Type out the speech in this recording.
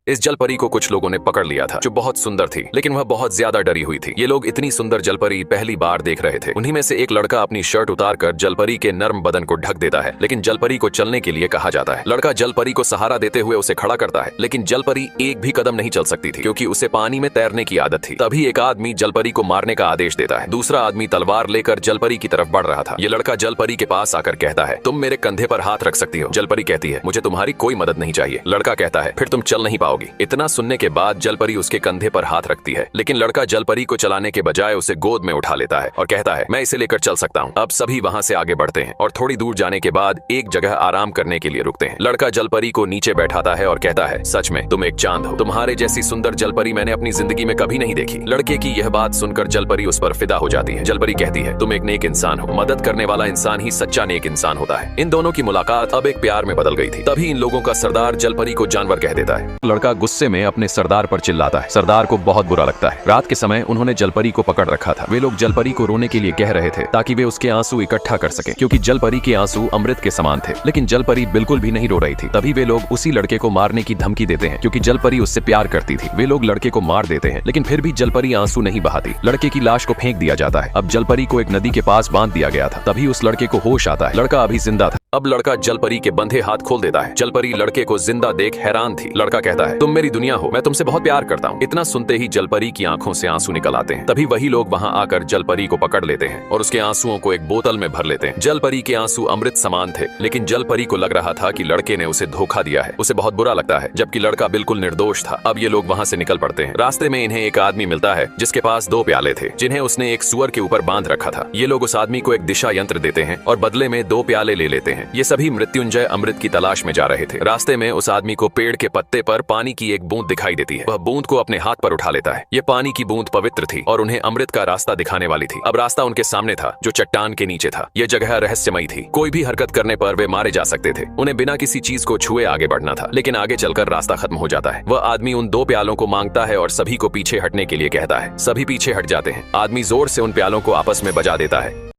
इस जल परी को कुछ लोगों ने पकड़ लिया था, जो बहुत सुंदर थी, लेकिन वह बहुत ज्यादा डरी हुई थी। ये लोग इतनी सुंदर जल परी पहली बार देख रहे थे। उन्हीं में से एक लड़का अपनी शर्ट उतारकर जल परी के नर्म बदन को ढक देता है, लेकिन जल परी को चलने के लिए कहा जाता है। लड़का जल परी को सहारा देते हुए उसे खड़ा करता है, लेकिन जल परी एक भी कदम नहीं चल सकती थी, क्योंकि उसे पानी में तैरने की आदत थी। तभी एक आदमी जल परी को मारने का आदेश देता है। दूसरा आदमी तलवार लेकर जल परी की तरफ बढ़ रहा था। ये लड़का जल परी के पास आकर कहता है, तुम मेरे कंधे पर हाथ रख सकती हो। जल परी कहती है, मुझे तुम्हारी कोई मदद नहीं चाहिए। लड़का कहता है, फिर तुम चल नहीं पाओगी। इतना सुनने के बाद जल परी उसके कंधे पर हाथ रखती है, लेकिन लड़का जल परी को चलाने के बजाय उसे गोद में उठा लेता है और कहता है, मैं इसे लेकर चल सकता हूँ। अब सभी वहाँ से आगे बढ़ते हैं और थोड़ी दूर जाने के बाद एक जगह आराम करने के लिए रुकते हैं। लड़का जल परी को नीचे बैठाता है और कहता है, सच में तुम एक चांद हो। तुम्हारे जैसी सुंदर जल परी मैंने अपनी जिंदगी में कभी नहीं देखी। लड़के की यह बात सुनकर जल परी उस पर फिदा हो जाती है। जल परी कहती है, तुम एक नेक इंसान हो। मदद करने वाला इंसान ही सच्चा नेक इंसान होता है। इन दोनों की मुलाकात अब एक प्यार में बदल गई थी। तभी इन लोगों का सरदार जल परी को जानवर कह देता है। लड़का गुस्से में अपने सरदार पर चिल्लाता है। सरदार को बहुत बुरा लगता है। रात के समय उन्होंने जल परी को पकड़ रखा था। वे लोग जल परी को रोने के लिए कह रहे थे, ताकि वे उसके आंसू इकट्ठा कर सके, क्योंकि जल परी के आंसू अमृत के समान थे। लेकिन जल परी बिल्कुल भी नहीं रो रही थी। तभी वे लोग उसी लड़के को मारने की धमकी देते हैं, क्योंकि जल परी उससे प्यार करती थी। वे लोग लड़के को मार देते हैं, लेकिन फिर भी जल परी आंसू नहीं बहाती। लड़के की लाश को फेंक दिया जाता है। अब जल परी को एक नदी के पास बांध दिया गया था। तभी उस लड़के को होश आता है। लड़का अभी जिंदा था। अब लड़का जल परी के बंधे हाथ खोल देता है। जल परी लड़के को जिंदा देख हैरान थी। लड़का कहता है, तुम मेरी दुनिया हो, मैं तुमसे बहुत प्यार करता हूँ। इतना सुनते ही जल परी की आंखों से आंसू निकल आते हैं। तभी वही लोग वहाँ आकर जल परी को पकड़ लेते हैं और उसके आंसुओं को एक बोतल में भर लेते हैं। जल परी के आंसू अमृत समान थे, लेकिन जल परी को लग रहा था कि लड़के ने उसे धोखा दिया है। उसे बहुत बुरा लगता है, जबकि लड़का बिल्कुल निर्दोष था। अब ये लोग वहाँ से निकल पड़ते हैं। रास्ते में इन्हें एक आदमी मिलता है, जिसके पास 2 प्याले थे, जिन्हें उसने एक सुअर के ऊपर बांध रखा था। ये लोग उस आदमी को एक दिशा यंत्र देते हैं और बदले में 2 प्याले ले लेते हैं। ये सभी मृत्युंजय अमृत की तलाश में जा रहे थे। रास्ते में उस आदमी को पेड़ के पत्ते पर पानी की एक बूंद दिखाई देती है। वह बूंद को अपने हाथ पर उठा लेता है। ये पानी की बूंद पवित्र थी और उन्हें अमृत का रास्ता दिखाने वाली थी। अब रास्ता उनके सामने था, जो चट्टान के नीचे था। यह जगह रहस्यमयी थी। कोई भी हरकत करने पर वे मारे जा सकते थे। उन्हें बिना किसी चीज को छुए आगे बढ़ना था, लेकिन आगे चलकर रास्ता खत्म हो जाता है। वह आदमी उन 2 प्यालों को मांगता है और सभी को पीछे हटने के लिए कहता है। सभी पीछे हट जाते हैं। आदमी जोर से उन प्यालों को आपस में बजा देता है